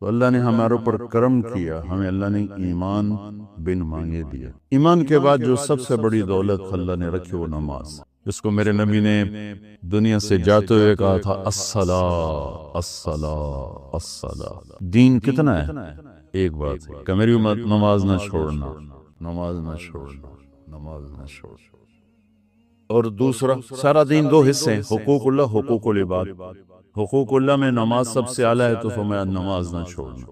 تو اللہ نے ہمارے اوپر کرم کیا، ہمیں اللہ نے ایمان بن مانگے دیا۔ ایمان کے بعد جو سب سے بڑی دولت اللہ نے رکھی وہ نماز، جس کو میرے نبی نے دنیا سے جاتے ہوئے کہا تھا الصلاۃ الصلاۃ الصلاۃ۔ دین کتنا ہے؟ ایک بات ہے کہ میری امت نماز نہ چھوڑنا، نماز نہ چھوڑنا، نماز نہ چھوڑنا۔ اور دوسرا، سارا دین دو حصے ہیں، حقوق اللہ، حقوق العباد۔ حقوق اللہ میں نماز سب سے اعلیٰ ہے، تو فرمایا نماز نہ چھوڑنا۔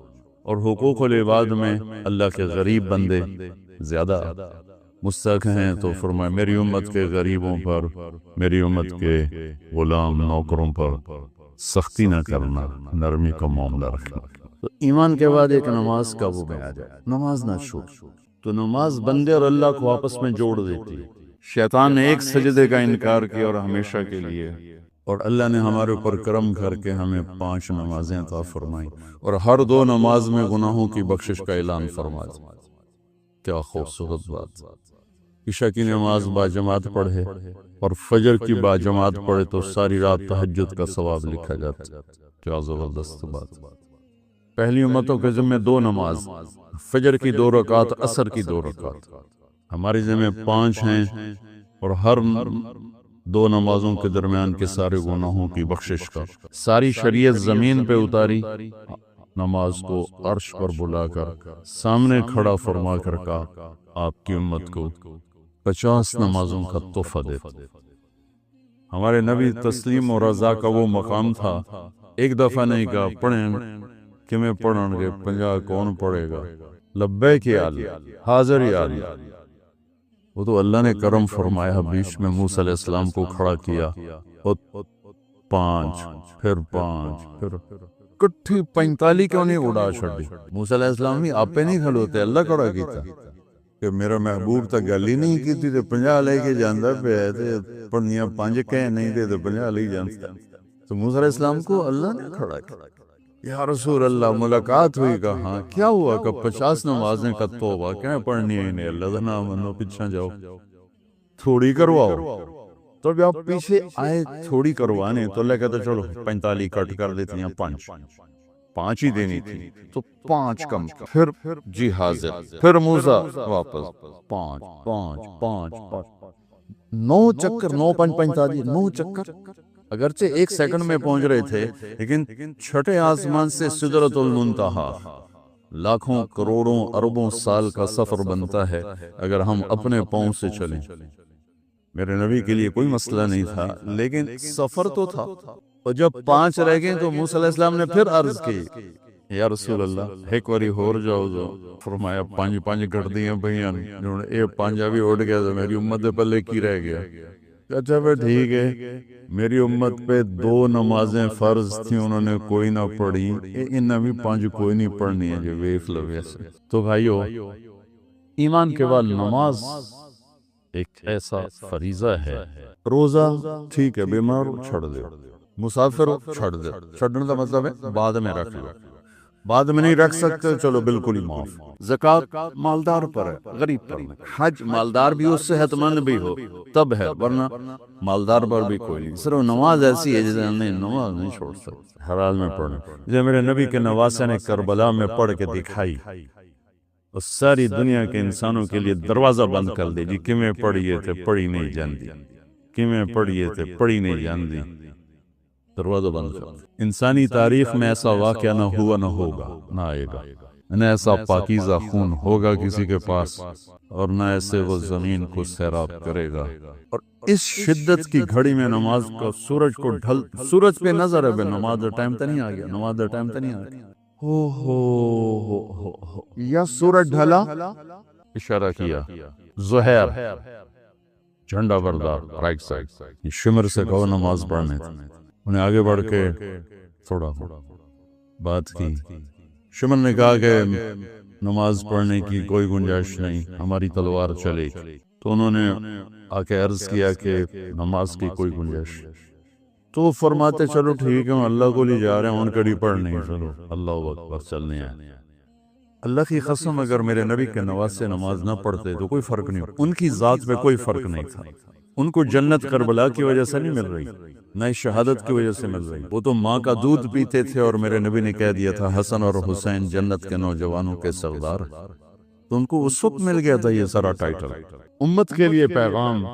اور حقوق العباد میں اللہ کے غریب بندے زیادہ مستحق ہیں، تو فرمایا میری امت کے غریبوں پر، میری امت کے غلام نوکروں پر سختی نہ کرنا، نرمی کا معاملہ رکھنا۔ تو ایمان کے بعد ایک نماز کا وہ میں آ جائے، نماز نہ چھوڑ۔ تو نماز بندے اور اللہ کو آپس میں جوڑ دیتی ہے۔ شیطان نے ایک سجدے کا انکار کیا اور ہمیشہ کے لیے، اور اللہ نے ہمارے اوپر کرم کر کے ہمیں 5 نمازیں عطا فرمائیں، اور ہر 2 نماز میں گناہوں کی بخشش کا اعلان فرما دیا۔ کیا خوبصورت بات! عشاء کی نماز باجماعت پڑھے اور فجر کی باجماعت پڑھے تو ساری رات تہجد کا ثواب لکھا جاتا ہے۔ کیا زبردست بات! پہلی امتوں کے ذمہ 2 نماز، فجر کی 2 رکعت، عصر کی 2 رکعت۔ ہمارے ذمہ 5 ہیں، اور ہر 2 نمازوں کے درمیان کے سارے گناہوں کی بخشش کا۔ ساری شریعت زمین پہ اتاری، نماز کو عرش پر بلا کر سامنے کھڑا فرما کر کہا آپ کی امت کو 50 نمازوں کا تحفہ دیتا۔ ہمارے نبی تسلیم و رضا کا وہ مقام تھا، ایک دفعہ نہیں کہا پڑھیں کہ میں پڑھیں گے، 50 کون پڑھے گا؟ لبیک یا اللہ، حاضر یا اللہ۔ وہ تو اللہ نے کرم فرمایا، بیچ میں موسیٰ علیہ السلام کو کھڑا کیا، 5 پھر 5 پھر کٹھی 45 کیوں نہیں اڑا چھڑی؟ موسیٰ علیہ السلام بھی آپ پہ نہیں کھڑوتے، اللہ کھڑا کیتا کہ میرا محبوب تک گل ہی نہیں کی تھی، 50 لے کے جاندہ پہ ہے، پڑھنیاں 5 کہیں نہیں تھے تو 50 لے جانتا۔ تو موسیٰ علیہ السلام کو اللہ نے کھڑا کیا۔ یا رسول اللہ، ملاقات ہوئی، کہا کیا ہوا؟ کہ 50 نمازیں کا توبہ کیا پڑھنی ہے انہیں، اللہ دھنا منو پیچھا جاؤ، تھوڑی کرواؤ۔ تو اب آپ پیچھے آئے تھوڑی کروانے، تو اللہ کہتا چلو 45 کٹ کر دیتی ہیں، 5 ہی دینی تھی تو 5 کم، پھر جی حاضر، پھر موسیٰ واپس 5 5 5 9 چکر، 9 5 45، 9 چکر۔ اگرچہ 1 سیکنڈ میں پہنچ رہے تھے، لیکن چھٹے آسمان سے سدرۃ المنتہا لاکھوں کروڑوں اربوں سال کا سفر بنتا ہے اگر ہم اپنے پاؤں سے چلیں۔ میرے نبی کے لیے کوئی مسئلہ نہیں تھا، لیکن سفر تو تھا۔ اور جب 5 رہ گئے تو موسیٰ علیہ السلام نے پھر عرض کی یا رسول اللہ ایک واری ہور جاؤ جو۔ فرمایا 5 کٹ دیے بھائیاں، یہ 5 بھی اٹھ گیا تو میری امت پلے کی رہ گیا؟ اچھا پھر ٹھیک ہے، میری امت پہ 2 نمازیں فرض تھیں، انہوں نے کوئی نہ پڑھی، انہیں بھی 5 کوئی نہیں پڑھنی ہے جو ویف لو ایسے۔ تو بھائیو، ایمان کے بعد نماز ایک ایسا فریضہ ہے۔ روزہ ٹھیک ہے، بیمار چھڑ دے، مسافر چھڑ دے، چھڑنے کا مطلب ہے بعد میں رکھ لو، بعد میں نہیں رکھ سکتے چلو بالکل ہی معاف۔ زکوٰۃ مالدار پر ہے، غریب پر نہیں۔ حج مالدار بھی ہو، صحت مند بھی ہو تب ہے، ورنہ مالدار پر بھی کوئی نہیں۔ صرف نماز ایسی ہے جسے نماز نہیں چھوڑ سکتے، ہر حال میں پڑھنا۔ جیسے میرے نبی کے نواسے نے کربلا میں پڑھ کے دکھائی، اس ساری دنیا کے انسانوں کے لیے دروازہ بند کر دے جی، کہ میں پڑھیے تھے پڑھی نہیں جاندی، کہ میں پڑھیے تھے پڑھی نہیں جاندی، دروازہ بند کر۔ انسانی تاریخ میں ایسا واقعہ نہ ہوا، نہ ہوگا، نہ آئے گا، نہ ایسا پاکیزہ خون ہوگا کسی کے پاس، اور نہ ایسے وہ زمین کو سیراب کرے گا۔ اور اس شدت کی گھڑی میں نماز کا سورج کو سورج پہ نظر ہے، بے نماز دا ٹائم تو نہیں آ گیا، نماز دا ٹائم تو نہیں آ گیا، ہو یا سورج ڈھلا، اشارہ کیا زہر جھنڈا بردار رائٹ سائڈ، شمر سے کہو نماز پڑھنے تھے، انہیں آگے بڑھ کے تھوڑا بات کی۔ شمر نے کہا کہ نماز پڑھنے کی کوئی گنجائش نہیں، ہماری تلوار چلے گی۔ تو انہوں نے آ کے عرض کیا کہ نماز کی کوئی گنجائش۔ تو فرماتے چلو ٹھیک ہے، ہم اللہ کو لے جا رہے ہیں، ان کڑی پڑھنے، چلو اللہ اکبر چلنے ہیں۔ اللہ کی قسم اگر میرے نبی کے نواسے نماز نہ پڑھتے تو کوئی فرق نہیں، ان کی ذات پہ کوئی فرق نہیں تھا۔ ان کو جنت کربلا کی وجہ سے نہیں مل رہی، نئی شہادت کی وجہ سے مل رہی. وہ تو ماں کا دودھ پیتے تھے اور میرے نبی نے کہہ دیا تھا حسن اور حسین جنت کے نوجوانوں کے سردار، تو ان کو اس وقت مل گیا تھا یہ سارا ٹائٹل. امت کے لیے پیغام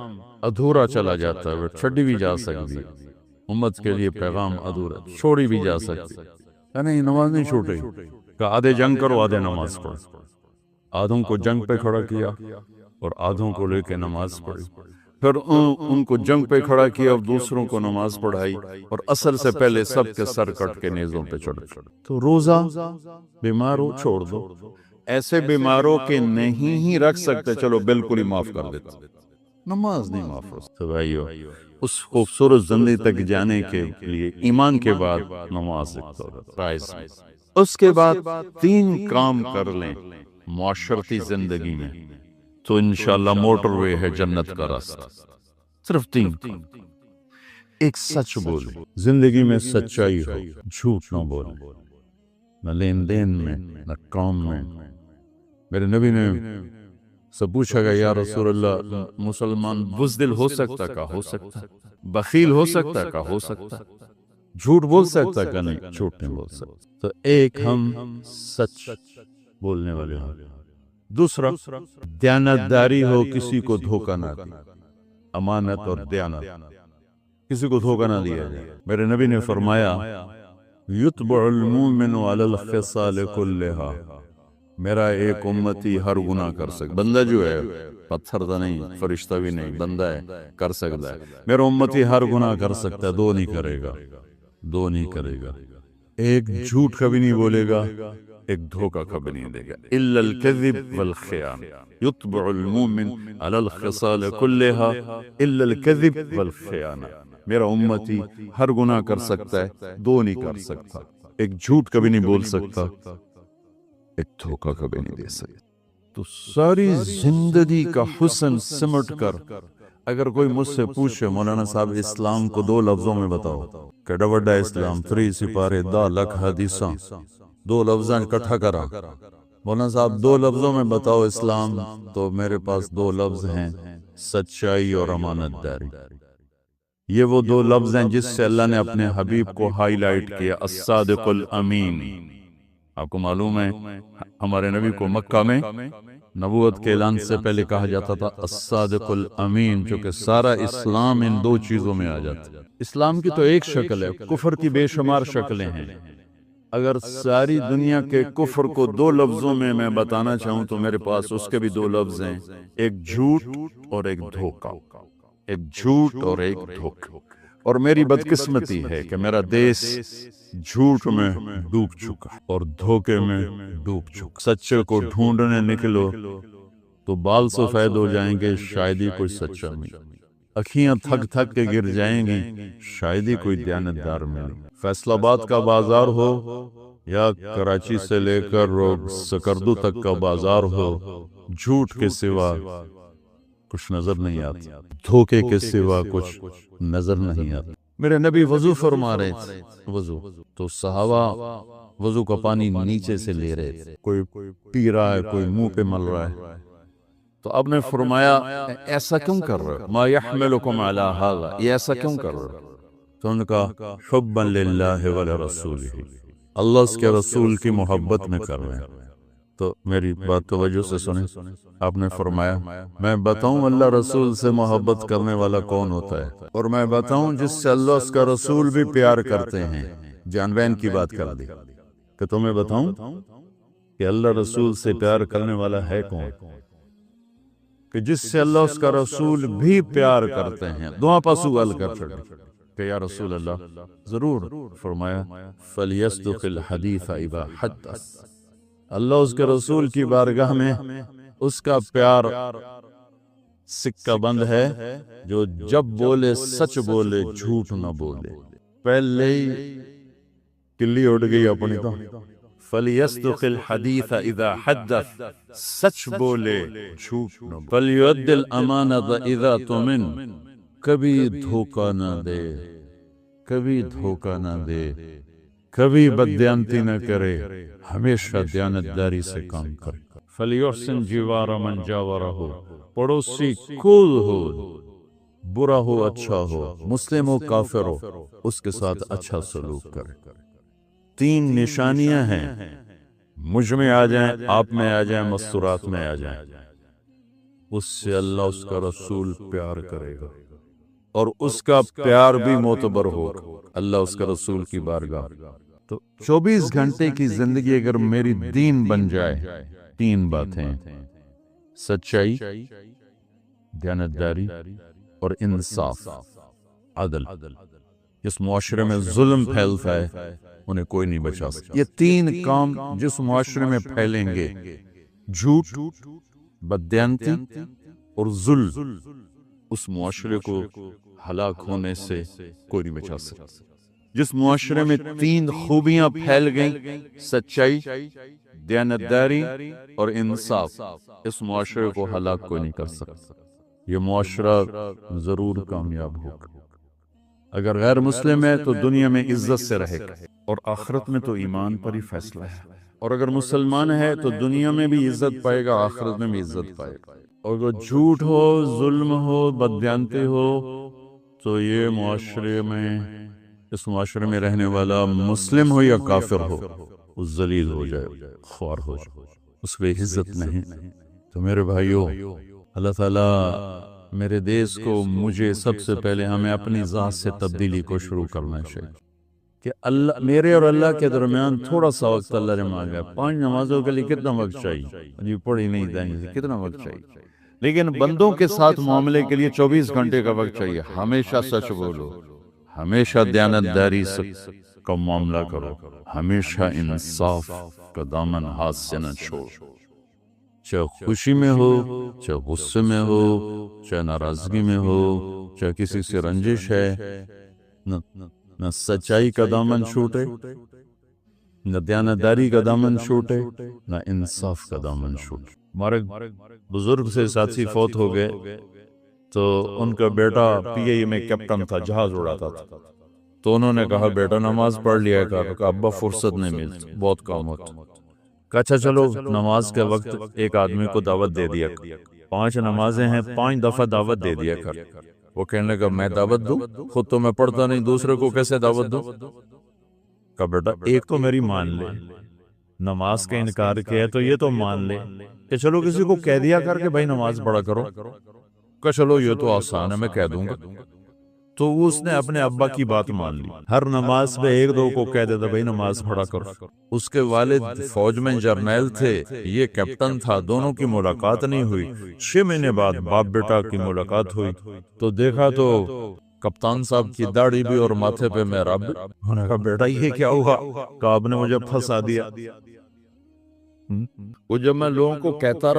ادھورا چلا جاتا ہے، چھڑی بھی جا سکتی ہے. امت کے لیے پیغام ادھورا چھوڑی بھی جا سکتی ہے. نہیں نماز نہیں چھوٹے کہ آدھے جنگ کرو آدھے نماز پڑھو. آدھوں کو جنگ پہ کھڑا کیا اور آدھوں کو لے کے نماز پڑھی. پھر ان کو جنگ پہ کھڑا کیا اور دوسروں کو نماز پڑھائی، اور اصل سے پہلے سب کے سر کٹ کے نیزوں پہ چڑھ. تو روزہ بیمار ہو چھوڑ دو. ایسے بیماروں کے نہیں ہی رکھ سکتے چلو بالکل ہی معاف کر دیتا. نماز نہیں معاف ہو سکتا. بھائیو اس خوبصورت زندگی تک جانے کے لیے ایمان کے بعد نماز رائز. اس کے بعد 3 کام کر لیں معاشرتی زندگی میں تو انشاءاللہ موٹر وے ہے جنت کا راستہ. صرف 3 کام. ایک سچ بولے، زندگی میں سچائی ہو، جھوٹ نہ بولے، نہ لین دین میں نہ کام میں. میرے نبی نے سے پوچھا گیا یا رسول اللہ مسلمان بزدل ہو سکتا کا؟ ہو سکتا. بخیل ہو سکتا کا؟ ہو سکتا. جھوٹ بول سکتا کا؟ نہیں جھوٹ نہیں بول سکتا. تو ایک ہم سچ بولنے والے ہوں. دوسرا دیانتداری ہو، کسی کو دھوکہ نہ دے. امانت اور دیانت، کسی کو دھوکہ نہ دیا جائے. میرے نبی نے فرمایا یتبع المؤمن علی الخصال کلھا. میرا ایک امتی ہر گناہ کر سکتا. بندہ جو ہے پتھر تو نہیں، فرشتہ بھی نہیں، بندہ ہے کر سکتا ہے. میرا امتی ہر گناہ کر سکتا ہے، 2 نہیں کرے گا. 2 نہیں کرے گا. ایک جھوٹ کبھی نہیں بولے گا، ایک دھوکہ کبھی نہیں دے گا. الا الکذب والخیانہ. یتبع المؤمن علی الخصال کلھا الا الکذب والخیانہ. میرا امتی ہر گناہ کر سکتا ہے، 2 نہیں کر سکتا. ایک جھوٹ کبھی نہیں بول سکتا، ایک دھوکہ کبھی نہیں دے سکتا. تو ساری زندگی کا حسن سمٹ کر اگر کوئی مجھ سے پوچھے مولانا صاحب اسلام کو 2 لفظوں میں بتاؤ، کیڑا وڈا اسلام 3 سپارے 10 لکھ حدیثاں 2 لفظاں اکٹھا کرا. مولانا صاحب 2 لفظوں میں بتاؤ اسلام، تو میرے پاس 2 لفظ ہیں، سچائی اور امانت داری. یہ وہ 2 لفظ ہیں جس سے اللہ نے اپنے حبیب کو ہائی لائٹ کیا، الصادق الامین. آپ کو معلوم ہے ہمارے نبی کو مکہ میں نبوت کے اعلان سے پہلے کہا جاتا تھا الصادق الامین، چونکہ سارا اسلام ان 2 چیزوں میں آ جاتا ہے. اسلام کی تو ایک شکل ہے، کفر کی بے شمار شکلیں ہیں. اگر ساری دنیا کے کفر کو 2 لفظوں میں میں بتانا چاہوں تو میرے پاس اس کے بھی 2 لفظ ہیں، ایک جھوٹ اور ایک دھوکہ. ایک جھوٹ اور ایک دھوکہ. اور میری بدقسمتی ہے کہ میرا دیس جھوٹ میں ڈوب چکا اور دھوکے میں ڈوب چکا. سچے کو ڈھونڈنے نکلو تو بال سفید ہو جائیں گے، شاید ہی کوئی سچا ملے. اکھیاں تھک تھک کے گر جائیں گی، شاید ہی کوئی دیانتدار ملے. فیصل آباد کا بازار ہو یا کراچی سے لے کر سکردو تک کا بازار ہو، جھوٹ کے سوا کچھ نظر نہیں آتا، دھوکے کے سوا کچھ نظر نہیں آتا. میرے نبی وضو فرما رہے تھے، وضو تو صحابہ وضو کا پانی نیچے سے لے رہے تھے. کوئی پی رہا ہے، کوئی منہ پہ مل رہا ہے. تو اب نے فرمایا ایسا کیوں کر رہے ہو؟ ما یحملکم علی ھذا، یہ ایسا کیوں کر رہے ہو؟ تو ان کا حبا للہ ولرسولہ، اللہ اس کے رسول کی محبت میں کر رہے ہیں. تو میری بات توجہ سے سنیں. آپ نے فرمایا میں بتاؤں اللہ رسول سے محبت کرنے والا کون ہوتا ہے، اور میں بتاؤں جس سے اللہ اس کا رسول بھی پیار کرتے ہیں. جانبین کی بات کر دی کہ تمہیں بتاؤں کہ اللہ رسول سے پیار کرنے والا ہے کون، کہ جس سے اللہ اس کا رسول بھی پیار کرتے ہیں. دعا پاسو گل کر چھڑی کہ یا رسول اللہ. ضرور. فرمایا فَلْيَصْدُقِ الْحَدِيثَ إِذَا حَدَّثَ. اللہ اس کے رسول کی بارگاہ میں اس کا پیار سکہ بند ہے جو جب بولے سچ بولے، جھوٹ نہ بولے. پہلے ہی کلی اڑ گئی اپنی. تو فَلْيَصْدُقِ الْحَدِيثَ إِذَا حَدَّثَ، سچ بولے جھوٹ نہ بولے. فَلْيُؤَدِّ الْأَمَانَةَ إِذَا تُؤْمِنَ، کبھی دھوکہ نہ دے، کبھی دھوکہ نہ دے، کبھی بددیانتی نہ کرے، ہمیشہ دیانتداری سے کام کرے. فَلْيُحْسِنْ جِوَارَ مَنْ جَاوَرَهُ، پڑوسی کو ہو برا ہو اچھا ہو، مسلم ہو کافر ہو، اس کے ساتھ اچھا سلوک کرے۔ 3 نشانیاں ہیں، مجھ میں آ جائیں، آپ میں آ جائیں، مستورات میں آ جائیں، اس سے اللہ اس کا رسول پیار کرے گا، اور اس کا پیار بھی معتبر ہوگا اللہ اس کا رسول کی بارگاہ۔ تو 24 گھنٹے کی زندگی اگر میری دین بن جائے، 3 باتیں: سچائی، دیانتداری اور انصاف، عدل۔ جس معاشرے میں ظلم پھیلتا ہے انہیں کوئی نہیں بچا سکتا۔ یہ 3 کام جس معاشرے میں پھیلیں گے، جھوٹ، بددیانتی اور ظلم، اس معاشرے کو ہلاک ہونے سے کوئی نہیں بچا سکتا۔ جس معاشرے میں 3 خوبیاں پھیل گئیں، سچائی، دیانتداری اور انصاف، اس معاشرے کو ہلاک کوئی نہیں کر سکتا۔ یہ معاشرہ ضرور کامیاب ہوگا۔ اگر غیر مسلم ہے تو دنیا میں عزت سے رہے گا، اور آخرت میں تو ایمان پر ہی فیصلہ ہے۔ اور اگر مسلمان ہے تو دنیا میں بھی عزت پائے گا، آخرت میں بھی عزت پائے گا۔ اور اگر جھوٹ ہو، ظلم ہو، بددیانتی ہو، تو یہ معاشرے میں، اس معاشرے میں رہنے والا مسلم ہو یا کافر ہو، وہ ذلیل ہو جائے، خوار ہو جائے، اس پہ عزت نہیں۔ تو میرے بھائیوں، اللہ تعالیٰ میرے دیس کو، مجھے سب سے پہلے ہمیں اپنی ذات سے تبدیلی کو شروع کرنا چاہیے کہ اللہ، میرے اور اللہ کے درمیان تھوڑا سا وقت اللہ نے مانگا۔ 5 نمازوں کے لیے کتنا وقت چاہیے؟ جی پڑھی نہیں دیں، کتنا وقت چاہیے؟ لیکن بندوں کے ساتھ معاملے کے لیے 24 گھنٹے کا وقت چاہیے۔ ہمیشہ سچ بولو، ہمیشہ دیانتداری کا معاملہ کرو، ہمیشہ انصاف کا دامن ہاتھ سے نہ چھوڑ، چاہے خوشی میں ہو، چاہے غصے میں ہو، چاہے ناراضگی میں ہو، چاہے کسی سے رنجش ہے، نہ سچائی کا دامن چھوٹے، نہ دیانتداری کا دامن چھوٹے، نہ انصاف کا دامن چھوٹے۔ ہمارے بزرگ سے ساتھی فوت ہو گئے، تو ان کا بیٹا پی اے میں کیپٹن تھا، جہاز اڑاتا تھا۔ تو انہوں نے کہا بیٹا نماز پڑھ لیا کر۔ کہا ابا فرصت نہیں ملتی، بہت کام ہوتا۔ کہا اچھا چلو نماز کے وقت ایک آدمی کو دعوت دے دیا کر، 5 نمازیں ہیں، 5 دفعہ دعوت دے دیا کر۔ وہ کہنے لگا میں دعوت دوں؟ خود تو میں پڑھتا نہیں، دوسرے کو کیسے دعوت دوں؟ کہا بیٹا ایک تو میری مان لے، نماز کا انکار کیا ہے تو یہ تو مان لے کہ چلو کسی کو کہہ دیا کر کہ بھائی نماز پڑھا کرو۔ کہا چلو یہ تو آسان ہے، میں کہہ دوں گا۔ تو اس نے اپنے ابا کی بات مان لی، ہر نماز پہ 1-2 کو کہہ دیتا بھائی نماز پڑھا کرو۔ اس کے والد فوج میں جرنیل تھے، یہ کیپٹن تھا، دونوں کی ملاقات نہیں ہوئی۔ 6 مہینے بعد باپ بیٹا کی ملاقات ہوئی، تو دیکھا تو کپتان صاحب کی داڑھی بھی اور ماتھے پہ محراب بھی۔ انہوں نے کہا بیٹا یہ کیا ہوا؟ کہا آپ نے مجھے پھنسا دیا۔ وہ جب میں لوگوں کو کہتا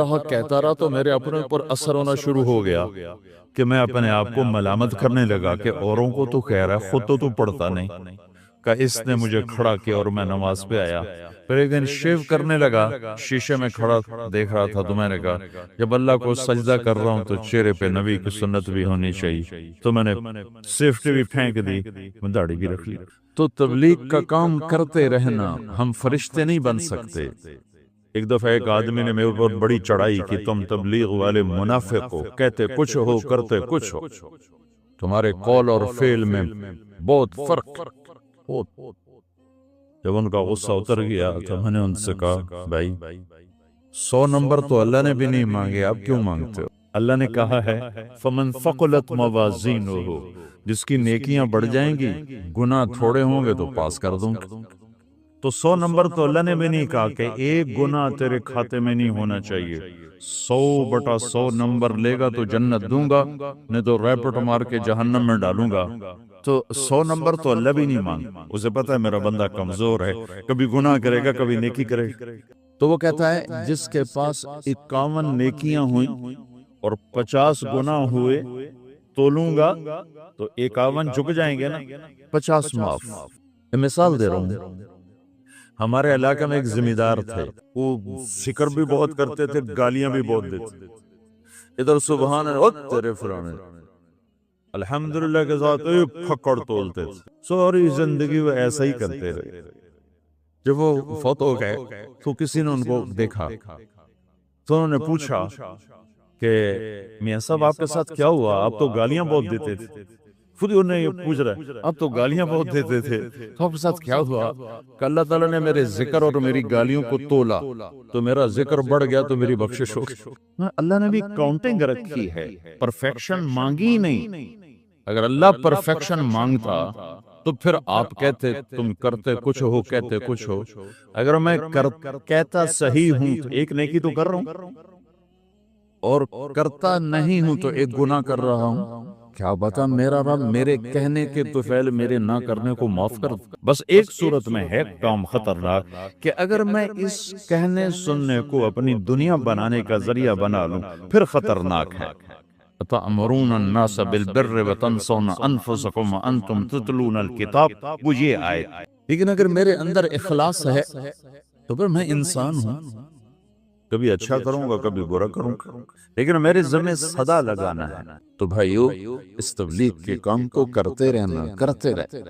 رہا تو میرے اپنے اوپر اثر ہونا شروع ہو گیا کہ میں اپنے آپ کو ملامت کرنے لگا کہ اوروں کو تو کہہ رہا ہے، خود تو پڑھتا نہیں۔ کہ اس نے مجھے کھڑا کیا اور میں نماز پہ آیا۔ پھر ایک دن شیو کرنے لگا، شیشے میں کھڑا دیکھ رہا تھا، تو میں نے کہا جب اللہ کو سجدہ کر رہا ہوں تو چہرے پہ نبی کی سنت بھی ہونی چاہیے، تو میں نے سیفٹی بھی پھینک دی، میں داڑھی بھی رکھ لی۔ تو تبلیغ کا کام کرتے رہنا، ہم فرشتے نہیں بن سکتے۔ ایک دفعہ ایک آدمی نے میرے پر بڑی چڑھائی کی، تم تبلیغ والے منافق ہو، کہتے کچھ ہو کرتے کچھ ہو، تمہارے قول اور فعل میں بہت فرق۔ جب ان کا غصہ اتر گیا تو میں نے ان سے کہا بھائی 100 نمبر تو اللہ نے بھی نہیں مانگے، آپ کیوں مانگتے ہو؟ اللہ نے کہا ہے فمن ثقلت موازینہ، جس کی نیکیاں بڑھ جائیں گی، گناہ تھوڑے ہوں گے تو پاس کر دوں گا۔ تو 100 نمبر تو اللہ نے بھی نہیں کہا کہ ایک گناہ تیرے کھاتے میں نہیں ہونا چاہیے۔ 100/100 نمبر لے گا تو جنت دوں گا، نہیں تو ریپٹ مار کے جہنم میں ڈالوں گا۔ تو 100 نمبر تو اللہ بھی نہیں مانگا، اسے پتا ہے میرا بندہ کمزور ہے، کبھی گناہ کرے گا کبھی نیکی کرے گا۔ تو وہ کہتا ہے جس کے پاس 51 نیکیاں ہوئیں اور 50 گناہ ہوئے، تولوں گا تو 51 جھک جائیں گے نا، 50 معاف۔ مثال دے رہا ہوں، ہمارے علاقے میں ایک ذمہ دار تھے، وہ فکر بھی بہت کرتے تھے، گالیاں بھی بہت دیتے تھے۔ ادھر سبحان اللہ تیرے فرانے، الحمدللہ کے ساتھ پھکڑ تولتے تھے۔ ساری زندگی وہ ایسا ہی کرتے رہے۔ جب وہ فوت ہو گئے تو کسی نے ان کو دیکھا، تو انہوں نے پوچھا کہ میاں صاحب آپ کے ساتھ کیا ہوا، آپ تو گالیاں بہت دیتے تھے. خود انہیں یہ پوچھ رہا ہے آپ تو گالیاں بہت دیتے تھے، تو آپ کے ساتھ کیا ہوا؟ کہ اللہ تعالیٰ نے میرے ذکر اور میری گالیوں کو تولا تو میرا ذکر بڑھ گیا تو میری بخشش ہو گئی. اللہ نے بھی کاؤنٹنگ رکھی ہے، پرفیکشن مانگی نہیں. اگر اللہ پرفیکشن مانگتا تو پھر آپ کہتے تم کرتے کچھ ہو کہتے کچھ ہو. اگر میں کہتا صحیح ہوں تو ایک نیکی تو کر رہا ہوں، اور کرتا نہیں ہوں تو ایک گناہ کر رہا ہوں. کیا بتا میرا رب میرے کہنے کے تو فعل میرے نہ کرنے کو معاف کر. بس ایک صورت میں ہے کام خطرناک کہ اگر میں اس کہنے سننے کو اپنی دنیا بنانے کا ذریعہ بنا لوں پھر خطرناک ہے. تأمرون الناس بالبر وتنسون انفسکم وانتم تتلون الکتاب، وہ یہ آیت. لیکن اگر میرے اندر اخلاص ہے تو پھر میں انسان ہوں، کبھی اچھا کروں گا کبھی برا کروں گا، لیکن میرے ذمہ صدا لگانا ہے. تو بھائیو اس تبلیغ کے کام کو کرتے رہنا، کرتے رہے.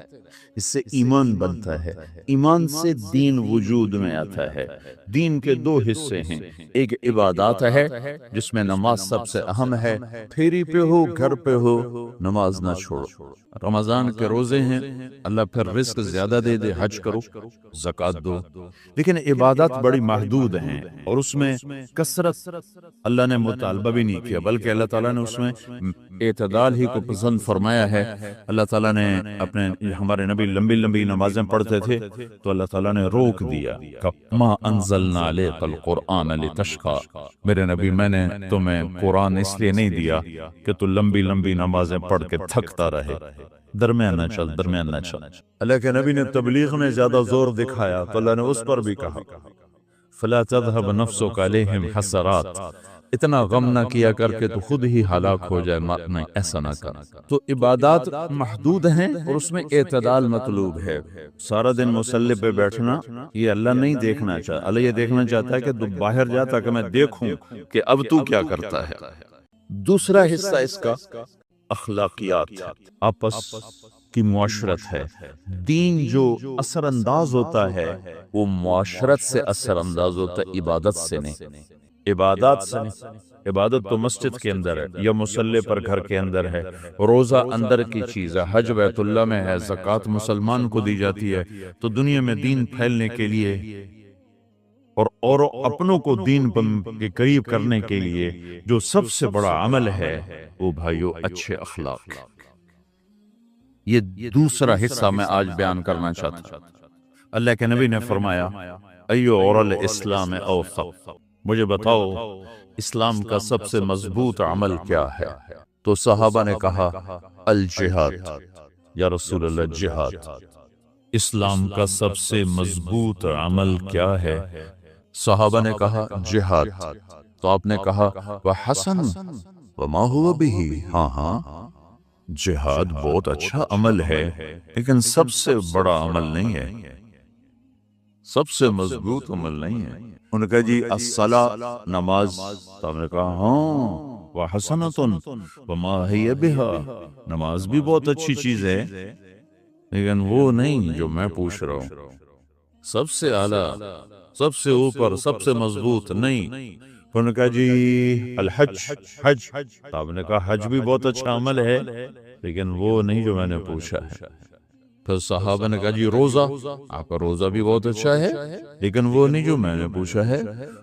اس سے ایمان بنتا ہے، ایمان سے دین وجود میں آتا ہے. دین کے دو حصے ہیں، ایک عبادات ہے جس میں نماز سب سے اہم ہے. پھیری پہ ہو گھر پہ ہو نماز نہ چھوڑو. رمضان کے روزے ہیں، اللہ پھر رزق زیادہ دے دے، حج کرو، زکوٰۃ دو. لیکن عبادات بڑی محدود ہیں اور اس میں کثرت اللہ نے مطالبہ بھی نہیں کیا، بلکہ اللہ تعالیٰ نے اس میں اعتدال ہی کو پسند فرمایا ہے. اللہ تعالیٰ نے اپنے ہمارے نبی لمبی لمبی نمازیں پڑھتے تھے تو اللہ تعالیٰ نے روک دیا کہ ما انزلنا علیک القرآن لتشقی، میرے نبی میں نے تمہیں قرآن اس لیے نہیں دیا کہ تو لمبی لمبی نمازیں پڑھ کے تھکتا رہے. درمیان نہ چل، درمیان نہ چل. اللہ کے نبی نے تبلیغ میں زیادہ زور دکھایا تو اللہ نے اس پر بھی کہا فلا تذهب نفسك عليهم حسرات، اتنا غم نہ کیا کر کے تو خود ہی ہلاک ہو جائے. نہیں، ایسا نہ کر. تو عبادات محدود ہیں اور اس میں اعتدال مطلوب ہے. سارا دن مصلی پہ بیٹھنا یہ اللہ نہیں دیکھنا چاہتا. اللہ یہ دیکھنا چاہتا ہے کہ تو باہر جا تاکہ میں دیکھوں کہ اب تو کیا کرتا ہے. دوسرا حصہ اس کا اخلاقیات، آپس کی معاشرت ہے. دین جو اثر انداز ہوتا ہے وہ معاشرت سے اثر انداز ہوتا ہے، عبادت سے نہیں. عبادات سے نہیں. عبادت تو مسجد کے اندر ہے یا مصلی پر گھر کے اندر ہے، روزہ اندر کی چیز ہے، حج بیت اللہ میں ہے، زکوٰۃ مسلمان کو دی جاتی ہے. تو دنیا میں دین پھیلنے کے لیے اور اپنوں کو دین کے قریب کرنے کے لیے جو سب سے بڑا عمل ہے وہ بھائیو اچھے اخلاق. یہ دوسرا حصہ میں آج بیان کرنا چاہتا ہوں. اللہ کے نبی نے فرمایا ایو عرل اسلام اوثق، مجھے بتاؤ اسلام کا سب سے مضبوط عمل کیا ہے؟ تو صحابہ نے کہا الجہاد. یا رسول اللہ جہاد. اسلام کا سب سے مضبوط عمل کیا ہے؟ صحابہ نے کہا جہاد. تو آپ نے کہا وحسن وما هو به، ہاں ہاں جہاد بہت اچھا عمل ہے لیکن سب سے بڑا عمل نہیں ہے، سب سے مضبوط عمل نہیں ہے. انہوں نے کہا جی الصلاۃ، نماز. تو ہم نے کہا ہاں وحسنۃ وما ہی بہا، نماز بھی بہت اچھی چیز ہے لیکن وہ نہیں جو میں پوچھ رہا ہوں. سب سے اعلیٰ، سب سے اوپر، سب سے مضبوط نہیں. انہوں نے کہا جی الحج، حج. تو آپ نے کہا حج بھی بہت اچھا عمل ہے لیکن وہ نہیں جو میں نے پوچھا ہے. پھر صحابہ نے کہا جی روزہ، آپ کا روزہ بھی بہت اچھا ہے لیکن وہ نہیں جو میں نے پوچھا ہے.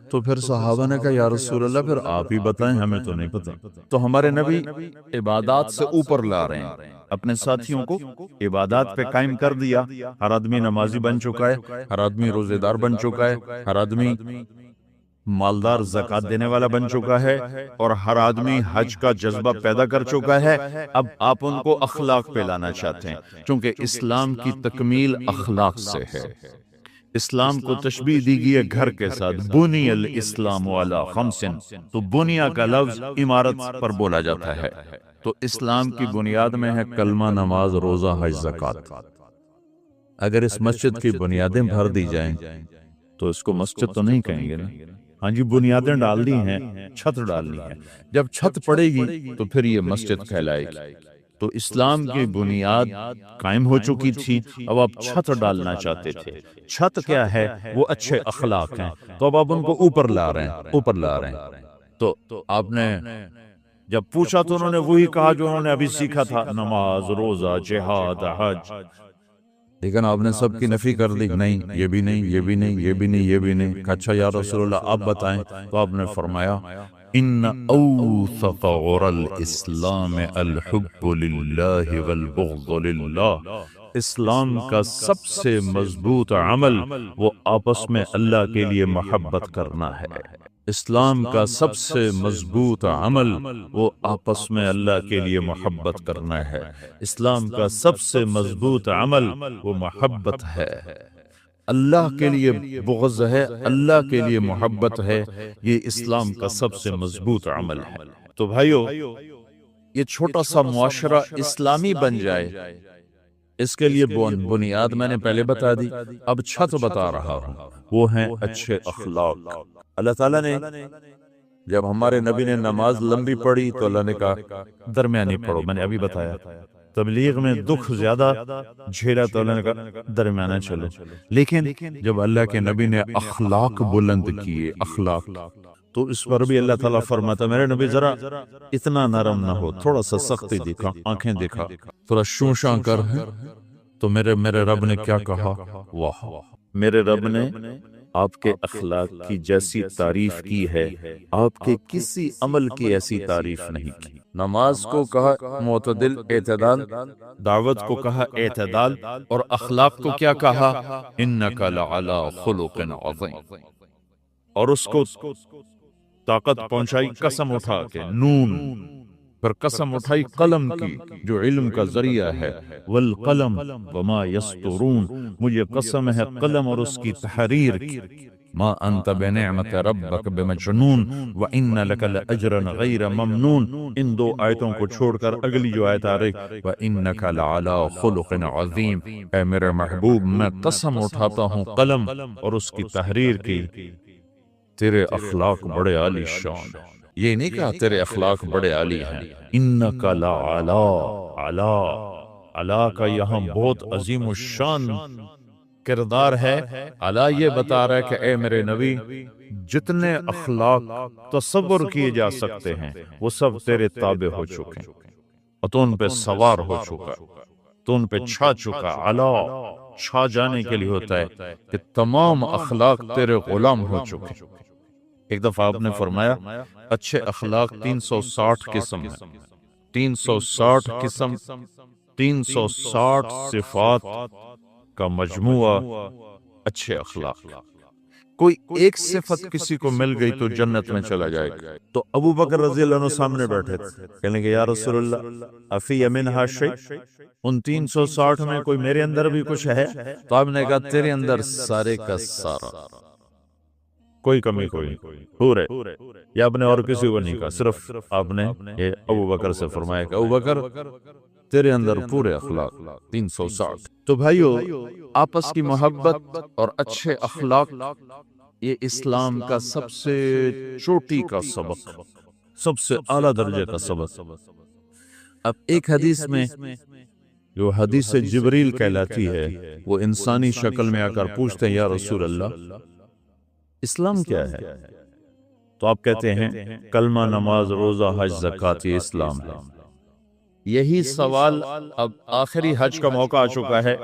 تو پھر صحابہ نے کہا یا رسول اللہ پھر آپ ہی بتائیں، ہمیں تو نہیں پتا. تو ہمارے نبی عبادات سے اوپر لا رہے ہیں، اپنے ساتھیوں کو عبادات پہ قائم کر دیا. ہر آدمی نمازی بن چکا ہے، ہر آدمی روزے دار بن چکا ہے، ہر آدمی مالدار زکوٰۃ دینے والا بن چکا ہے، اور ہر آدمی حج کا جذبہ پیدا کر چکا ہے. اب آپ ان کو اخلاق پہ لانا چاہتے ہیں چونکہ اسلام کی تکمیل اخلاق سے ہے. اسلام کو تشبیہ دی گئی ہے گھر کے ساتھ، بنی الاسلام علی خمس. تو بنیا کا لفظ عمارت پر بولا جاتا ہے. تو اسلام کی بنیاد میں ہے کلمہ، نماز، روزہ، حج، زکوٰۃ. اگر اس مسجد کی بنیادیں بھر دی جائیں تو اس کو مسجد تو نہیں کہیں گے نا. ہاں جی بنیادیں ڈال دی ہیں، چھت ڈالنی ہے. جب چھت پڑے گی تو پھر یہ مسجد کہلائے گی. تو اسلام کی بنیاد قائم ہو چکی تھی، اب آپ چھت ڈالنا چاہتے تھے. چھت کیا ہے؟ وہ اچھے اخلاق ہیں. تو اب آپ ان کو اوپر لا رہے ہیں، اوپر لا رہے ہیں. تو آپ نے جب پوچھا تو انہوں نے وہی کہا جو انہوں نے ابھی سیکھا تھا، نماز، روزہ، جہاد، حج. لیکن آپ نے سب کی نفی کر دی، نہیں یہ بھی نہیں، یہ بھی نہیں، یہ بھی نہیں، یہ بھی نہیں. اچھا یا رسول اللہ آپ بتائیں. تو آپ نے فرمایا ان اوثق غر الاسلام الحب للہ والبغض للہ، اسلام کا سب سے مضبوط عمل وہ آپس میں اللہ کے لیے محبت کرنا ہے. اسلام کا سب سے مضبوط عمل وہ آپس میں اللہ کے لیے محبت کرنا ہے. اسلام کا سب سے مضبوط عمل وہ محبت ہے. اللہ کے لیے بغض ہے، اللہ کے لیے محبت ہے، یہ اسلام کا سب سے مضبوط عمل ہے. تو بھائیو، یہ چھوٹا سا معاشرہ اسلامی بن جائے، اس کے لیے بنیاد میں نے پہلے بتا دی، اب چھت بتا رہا ہوں، وہ ہیں اچھے اخلاق. اللہ تعالیٰ نے جب ہمارے نبی نے نماز لمبی پڑھی تو اللہ نے کہا درمیانی پڑھو. میں نے ابھی بتایا تبلیغ میں دکھ زیادہ جھیلا تو اللہ نے کہا درمیانہ چلو. لیکن جب اللہ کے نبی نے اخلاق بلند کیے، اخلاق، تو اس پر بھی اللہ تعالیٰ فرماتا میرے نبی ذرا اتنا نرم نہ ہو، تھوڑا سا سختی دکھا، آنکھیں دکھا، تھوڑا شوشاں کر. تو میرے رب نے کیا کہا؟ واہ، میرے رب نے آپ کے اخلاق کی جیسی تعریف کی ہے، آپ کے کسی عمل کی ایسی تعریف نہیں کی. نماز کو کہا معتدل، اعتدال، دعوت کو کہا اعتدال، اور اخلاق کو کیا کہا؟ انک لعلی خلق عظیم. اور اس کو طاقت پہنچائی قسم اٹھا کے، نون، پھر قسم اٹھائی قلم کی جو علم کا ذریعہ ہے، والقلم وما یسطرون، مجھے قسم ہے قلم اور اس کی تحریر کی. ما انت بنعمت ربک بمجنون وان لک لاجرا غیر ممنون. ان دو آیتوں کو چھوڑ کر اگلی جو آیت آ رہی وانک لعلی خلق عظیم، اے میرے محبوب میں قسم اٹھاتا ہوں قلم اور اس کی تحریر کی، تیرے اخلاق بڑے عالی شان. یہ نہیں کہا تیرے اخلاق بڑے عالی ہیں. انک لعلی، علا، علا کا یہاں بہت عظیم الشان کردار ہے. علا یہ بتا رہا ہے کہ اے میرے نبی، جتنے اخلاق تصور کیے جا سکتے ہیں وہ سب تیرے تابع ہو چکے ہیں، اور تو ان پہ سوار ہو چکا، تو ان پہ چھا چکا. علا چھا جانے کے لیے ہوتا ہے کہ تمام اخلاق تیرے غلام ہو چکے. ایک دفعہ آپ نے فرمایا اچھے اخلاق 360 قسم ہیں، 360 قسم، 360 صفات کا مجموعہ اچھے اخلاق. کوئی ایک صفت کسی کو مل گئی تو جنت میں چلا جائے گا. تو ابو بکر رضی اللہ عنہ سامنے بیٹھے تھے، کہنے کہ یا رسول اللہ افی منہا شیء، ان 360 میں کوئی میرے اندر بھی کچھ ہے؟ تو آپ نے کہا تیرے اندر سارے کا سارا، کوئی کمی کوئی پورے. یا آپ نے اور کسی کو نہیں کہا، صرف آپ نے یہ ابو بکر سے فرمایا کہ ابو بکر تیرے اندر پورے اخلاق 360. تو بھائیو، آپس کی محبت اور اچھے اخلاق یہ اسلام کا سب سے چوٹی کا سبق، سب سے اعلیٰ درجے کا سبق. اب ایک حدیث میں جو حدیث جبریل کہلاتی ہے، وہ انسانی شکل میں آ کر پوچھتے ہیں یا رسول اللہ اسلام کیا ہے؟ تو آپ کہتے ہیں کلمہ، نماز، روزہ، حج، زکوٰۃ، یہ اسلام ہے. یہی سوال اب آخری حج کا موقع آ چکا ہے،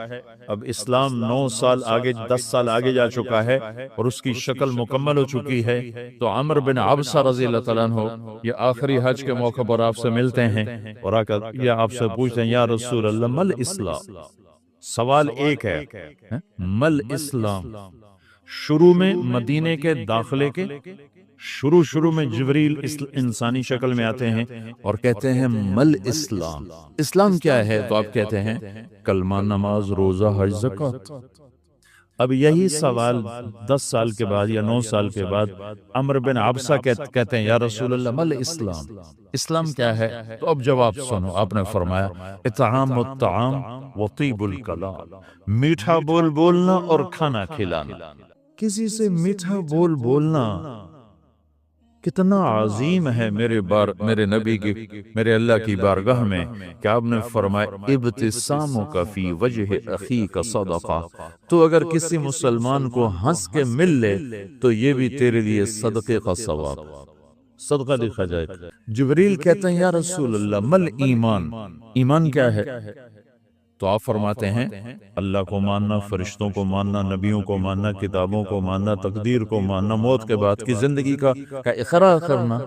اب اسلام 9 سال آگے، 10 سال آگے جا چکا ہے اور اس کی شکل مکمل ہو چکی ہے. تو عمر بن عبسہ رضی اللہ تعالیٰ عنہ یہ آخری حج کے موقع پر آپ سے ملتے ہیں اور آ کر یہ آپ سے پوچھتے ہیں یا رسول اللہ مل اسلام. سوال ایک ہے، مل اسلام. شروع میں مدینے کے داخلے کے شروع میں جبریل انسانی شکل میں آتے ہیں اور کہتے ہیں مل اسلام، اسلام کیا ہے؟ تو آپ کہتے ہیں کلمہ، نماز، روزہ، حج، زکوٰۃ. اب یہی سوال 10 سال کے بعد یا 9 سال کے بعد عمر بن عبسہ کہتے ہیں یا رسول اللہ مل اسلام، اسلام کیا ہے؟ تو اب جواب سنو. آپ نے فرمایا اطعام الطعام وطیب الکلام، میٹھا بول بولنا اور کھانا کھلانا. کسی سے میٹھا بول بولنا کتنا عظیم ہے میرے نبی کی، میرے اللہ کی بارگاہ میں، کہ آپ نے فرمایا ابتسامک فی وجہ اخیک صدقہ. تو اگر کسی مسلمان کو ہنس کے مل لے تو یہ بھی تیرے لیے صدقے کا ثواب. صدقہ لکھا جائے گا۔ جبریل کہتے ہیں یا رسول اللہ مل ایمان، ایمان کیا ہے؟ تو آپ فرماتے ہیں اللہ کو ماننا، فرشتوں کو ماننا، نبیوں کو ماننا، کتابوں کو ماننا، تقدیر کو ماننا، موت کے بعد کی زندگی کا اقرار کرنا۔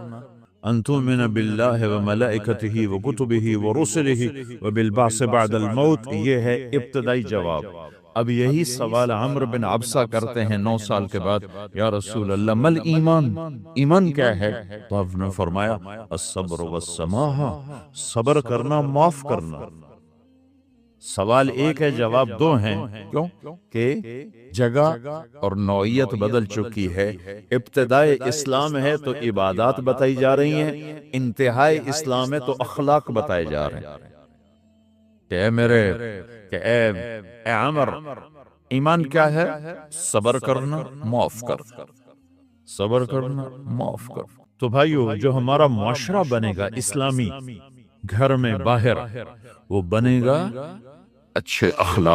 ان تؤمن باللہ وملائکتہ وکتبہ ورسلہ وبالبعث بعد الموت، یہ ہے ابتدائی جواب۔ اب یہی سوال عمرو بن عبسہ کرتے ہیں 9 سال کے بعد، یا رسول اللہ مل ایمان، ایمان کیا ہے؟ تو آپ نے فرمایا الصبر والسماحہ، صبر کرنا، معاف کرنا۔ سوال ایک ہے، جواب 2 ہیں۔ کیوں کہ جگہ اور نوعیت بدل چکی ہے۔ ابتدائے اسلام ہے تو عبادات بتائی جا رہی ہیں، انتہائی اسلام ہے تو اخلاق بتائے جا رہے ہیں۔ کہ اے عمر، ایمان کیا ہے؟ صبر کرنا، معاف کرنا، صبر کرنا، معاف کرنا۔ تو بھائیو، جو ہمارا معاشرہ بنے گا اسلامی، گھر میں باہر، وہ بنے گا اچھے اخلاق